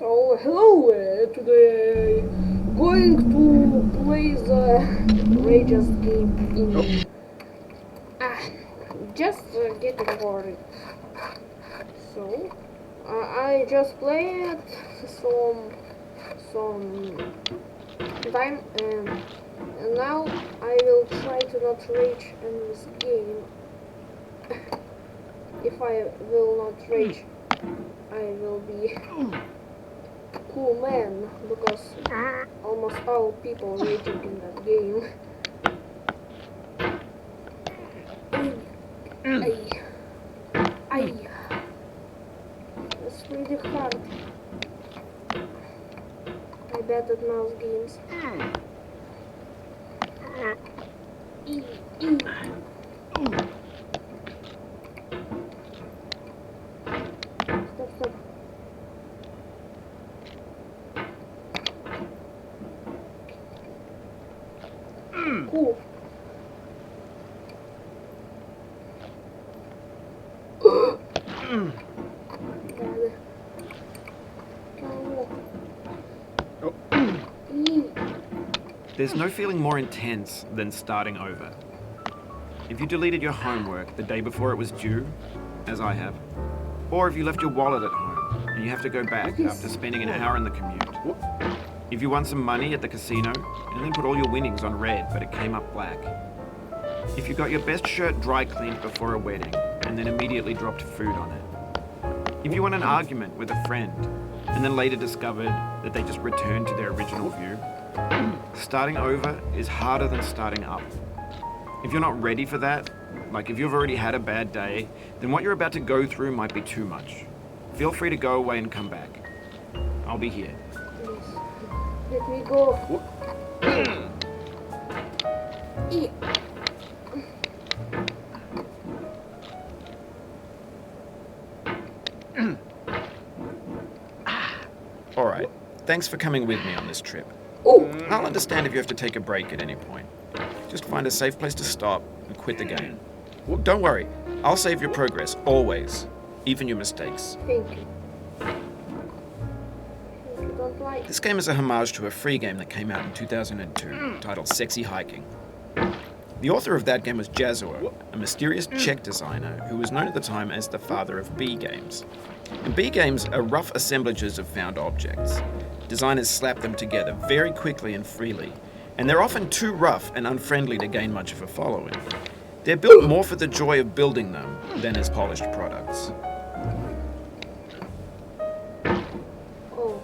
So hello, today going to play the Rages game in ah, just getting bored. So I just played some time and now I will try to not rage in this game. If I will not rage, I will be cool man because almost all people raging in that game. Ay, ay, that's really hard. I bet at mouse games. E, e. Stop, stop. Cool. Dale. There's no feeling more intense than starting over. If you deleted your homework the day before it was due, as I have, or if you left your wallet at home and you have to go back after spending an hour in the commute. If you won some money at the casino and then put all your winnings on red but it came up black. If you got your best shirt dry cleaned before a wedding and then immediately dropped food on it. If you won an argument with a friend and then later discovered that they just returned to their original view. Starting over is harder than starting up. If you're not ready for that, like if you've already had a bad day, then what you're about to go through might be too much. Feel free to go away and come back. I'll be here. Please. Let me go. E. Alright, thanks for coming with me on this trip. Oh. I'll understand if you have to take a break at any point. Just find a safe place to stop and quit the game. Don't worry, I'll save your progress, always. Even your mistakes. Thank you. Don't like. This game is a homage to a free game that came out in 2002, titled Sexy Hiking. The author of that game was Jazuo, a mysterious Czech designer who was known at the time as the father of B games. And B games are rough assemblages of found objects. Designers slap them together very quickly and freely, and they're often too rough and unfriendly to gain much of a following. They're built more for the joy of building them than as polished products. Oh.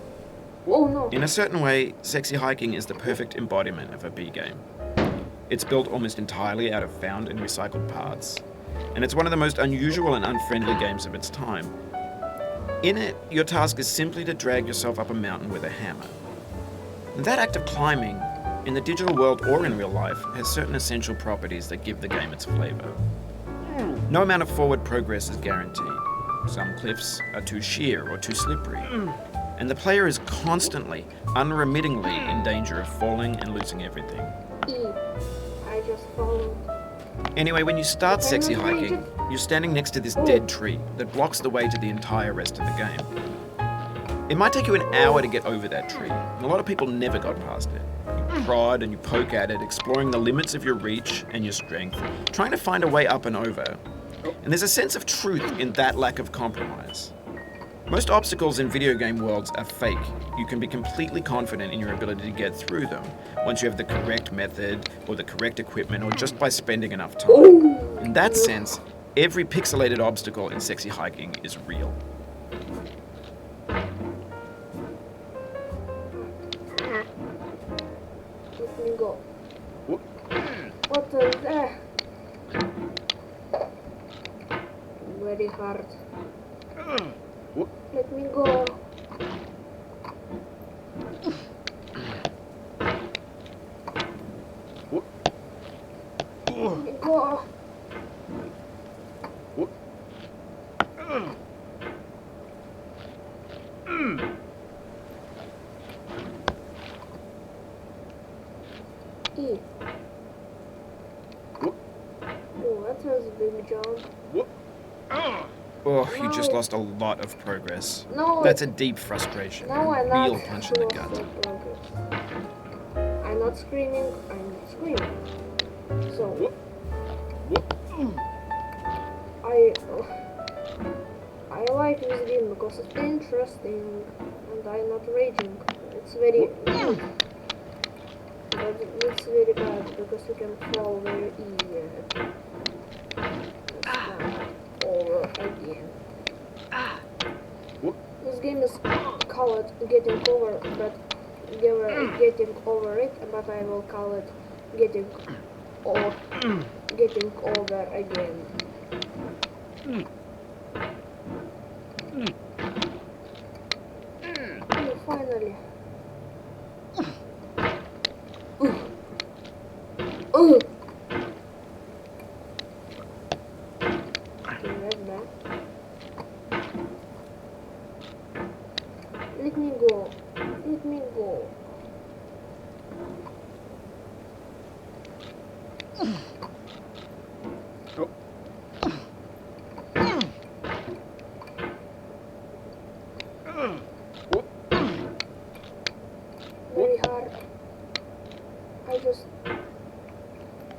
Oh no. In a certain way, Sexy Hiking is the perfect embodiment of a B game. It's built almost entirely out of found and recycled parts, and it's one of the most unusual and unfriendly games of its time. In it, your task is simply to drag yourself up a mountain with a hammer. And that act of climbing, in the digital world or in real life, has certain essential properties that give the game its flavor. No amount of forward progress is guaranteed. Some cliffs are too sheer or too slippery, and the player is constantly, unremittingly in danger of falling and losing everything. E. I just followed. Anyway, when you start Sexy Hiking, you're standing next to this dead tree that blocks the way to the entire rest of the game. It might take you an hour to get over that tree, and a lot of people never got past it. You prod and you poke at it, exploring the limits of your reach and your strength, trying to find a way up and over. And there's a sense of truth in that lack of compromise. Most obstacles in video game worlds are fake. You can be completely confident in your ability to get through them once you have the correct method or the correct equipment or just by spending enough time. In that sense, every pixelated obstacle in Sexy Hiking is real. Let me go. What is that? Very hard. Let me go. Let me go. E. Oh, that was a big jump. Oh, you just Now- lost a lot of progress. No, That's a deep frustration. now A I'm not real punch in the lost gut. the progress. I'm not screaming, I'm not screaming. So, I like this game because it's interesting and I'm not raging. It's very good. But it's very bad because you can fall very easy. Let's start over again. This game is called getting over, but getting over it, but I will call it getting over again. Oh, finally. Oh. Okay, that's bad. Let me go. Let me go. Very hard. I just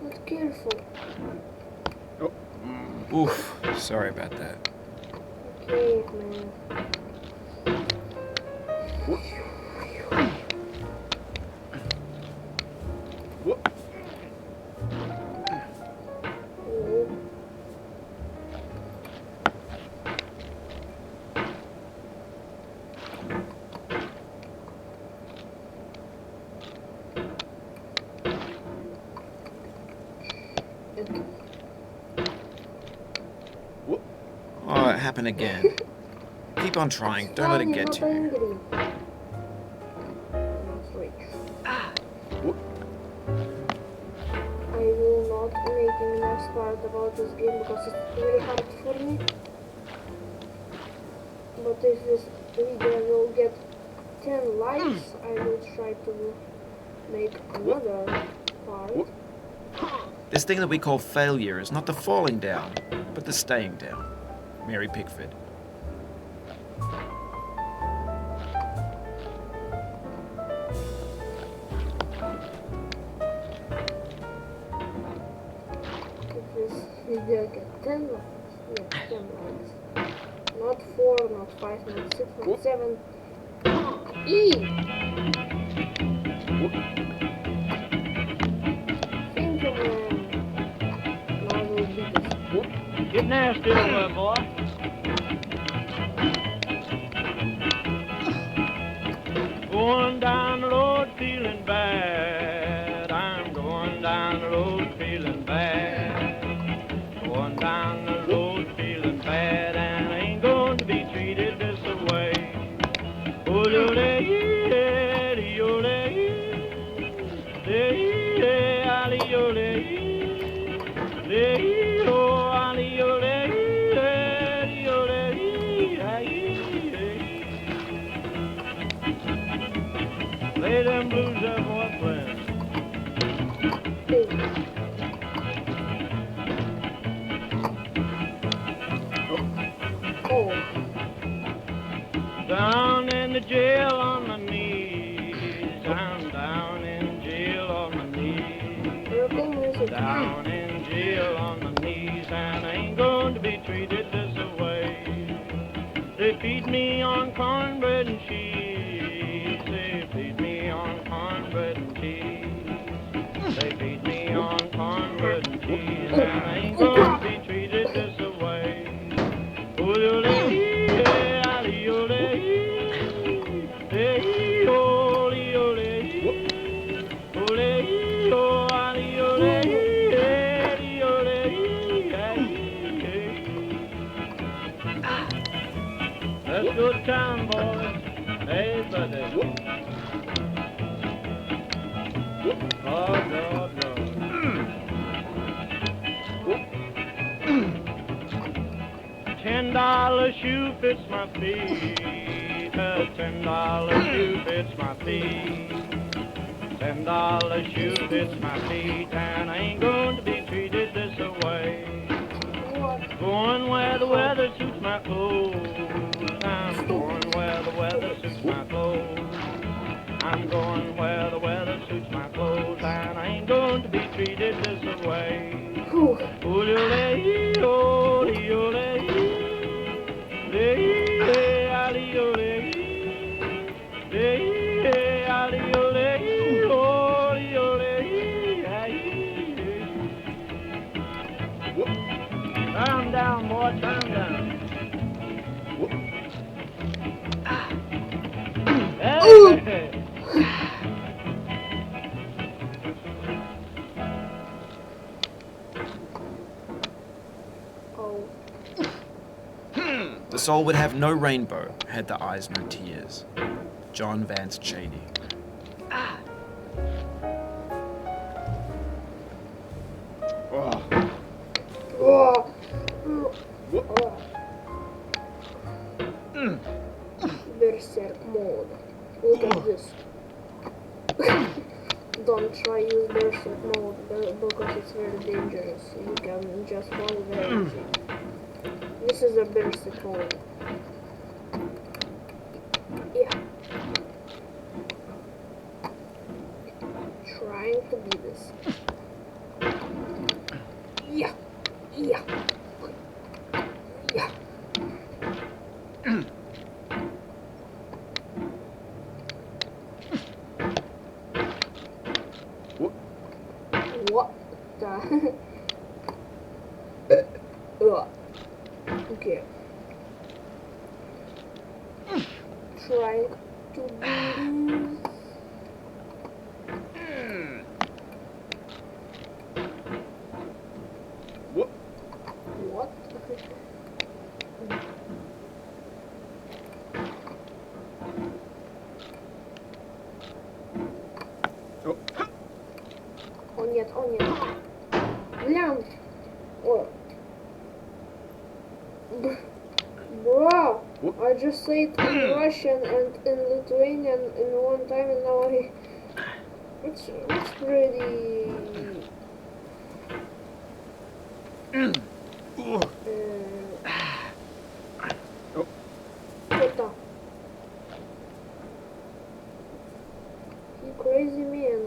not careful. Oof, sorry about that. Okay, man. Oh. Okay. Oh, it happened again. Keep on trying. Don't let it get to you. Angry. Not rich. I will not making the next part about this game because it's very hard for me. But if this video will get 10 likes, I will try to make another part. This thing that we call failure is not the falling down, but the staying down. Mary Pickford. If this video get 10 likes, yeah, 10 likes. Not 4, not 5, not 6, not 7. E! Thank you, man. Now I will beat this. Get nasty over there, boy. Going down the road feeling bad. I'm going down the road feeling bad. Going down the road feeling bad, and I ain't going to be treated this way. Oh, Lay them blues up, boyfriend. Oh, Down in the jail on my knees. I'm down in jail on my knees. miracle music. Down in jail on my knees, and I ain't going to be treated this way. They feed me on cornbread and cheese. They feed me on cornbread and cheese. They feed me on cornbread and cheese, and I ain't going to be treated this way. Let's go to town, boys. Hey, buddy. Lord, Lord, Lord. $10 shoe fits my feet. A $10 shoe fits my feet. $10 shoe fits my feet, and I ain't going to be treated this way. What? Going where the weather suits my my clothes. I'm going where the weather suits my clothes. I'm going where the weather suits my clothes, and I ain't going to be treated this way. Whew. Turn down, boy, turn down. Hey. Oh. The soul would have no rainbow had the eyes no tears. John Vance Cheney. Oh. Berserk mode. Look at this. Don't try use berserk mode because it's very dangerous. You can just fall very easy. This is a berserk mode. Yeah. Trying to be this. Yeah. Yeah. Yeah. What the? Okay. Trying to do this. What? О нет, о нет. Блин. О. Bro, I just said in Russian and in Lithuanian in one time and now it's pretty what the? You crazy man.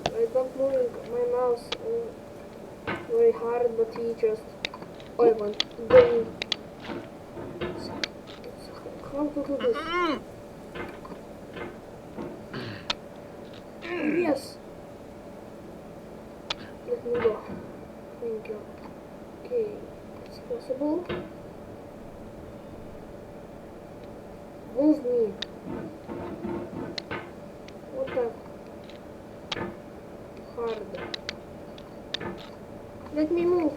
I don't move my mouse very hard, but he just I want going. How to do this? Yes. Let me go. Thank you. Okay, it's possible. Move me. What the? Hard. Let me move.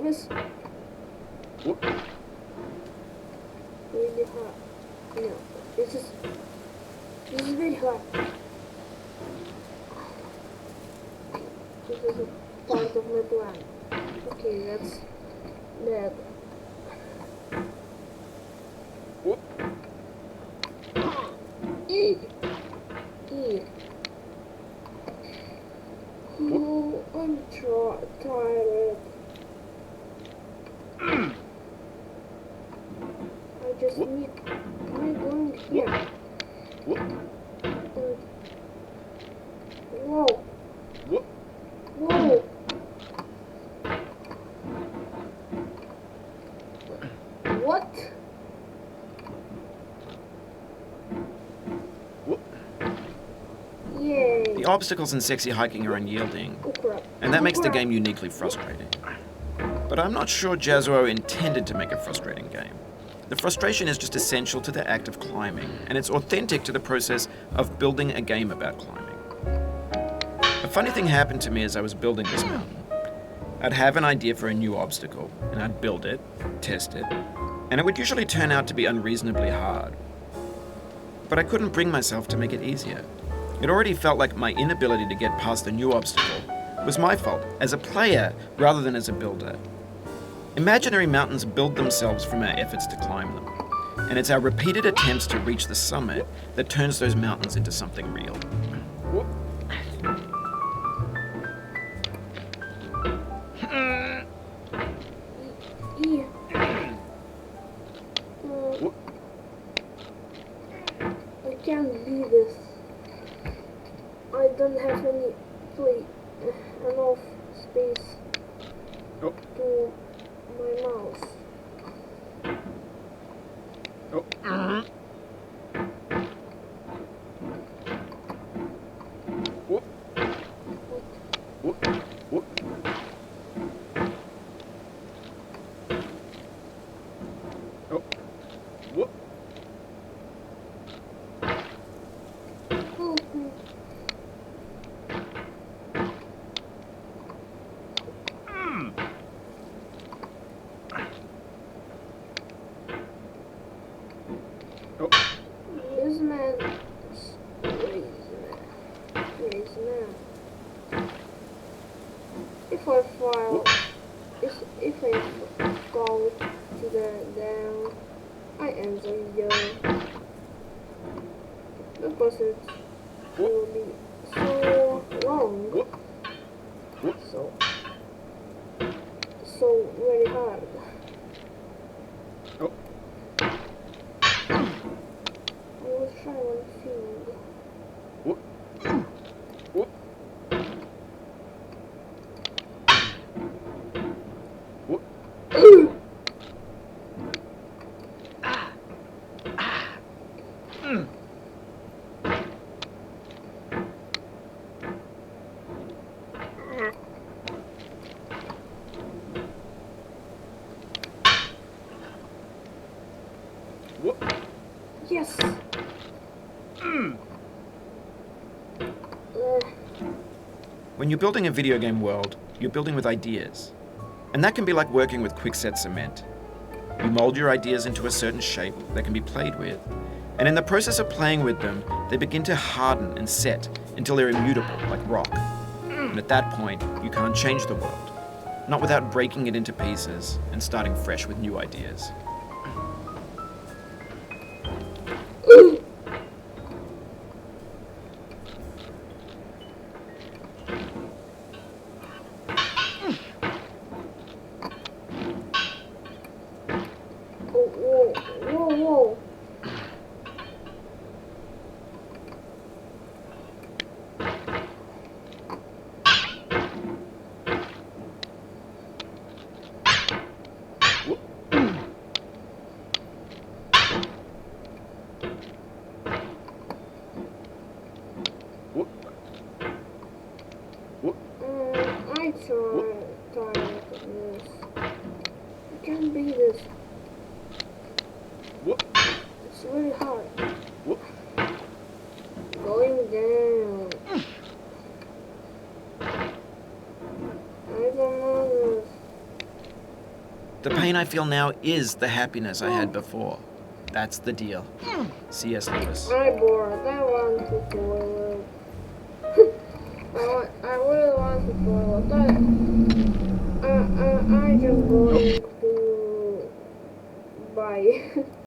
This really hard. No, this is very hard. This is a part of my plan. Okay, that's bad. E. Oh, I'm tired. I just need. I'm going here. Whoa. Whoa. What? Yay. The obstacles in sexy hiking are unyielding, Oh crap. and that makes the crap. game uniquely frustrating. But I'm not sure Jazzuo intended to make a frustrating game. The frustration is just essential to the act of climbing, and it's authentic to the process of building a game about climbing. A funny thing happened to me as I was building this mountain. I'd have an idea for a new obstacle, and I'd build it, test it, and it would usually turn out to be unreasonably hard. but I couldn't bring myself to make it easier. It already felt like my inability to get past the new obstacle was my fault as a player rather than as a builder. Imaginary mountains build themselves from our efforts to climb them, and it's our repeated attempts to reach the summit that turns those mountains into something real. E. I can't do this. I don't have enough space to my mouse. Help me. This man is crazy man. Crazy man. If I fall, if I fall to the down, I end the video. Because it will be so long, so very hard. I will try one thing. Yes. When you're building a video game world, you're building with ideas. And that can be like working with quickset cement. You mold your ideas into a certain shape that can be played with, and in the process of playing with them, they begin to harden and set until they're immutable, like rock. And at that point, you can't change the world, not without breaking it into pieces and starting fresh with new ideas. Whoa. I tired of this. I can't be this. It's really hard. Going down. I don't know this. The pain I feel now is the happiness I had before. That's the deal. C.S. Lewis. I'm bored. I want to toilet. I really want to toilet. I just going to buy.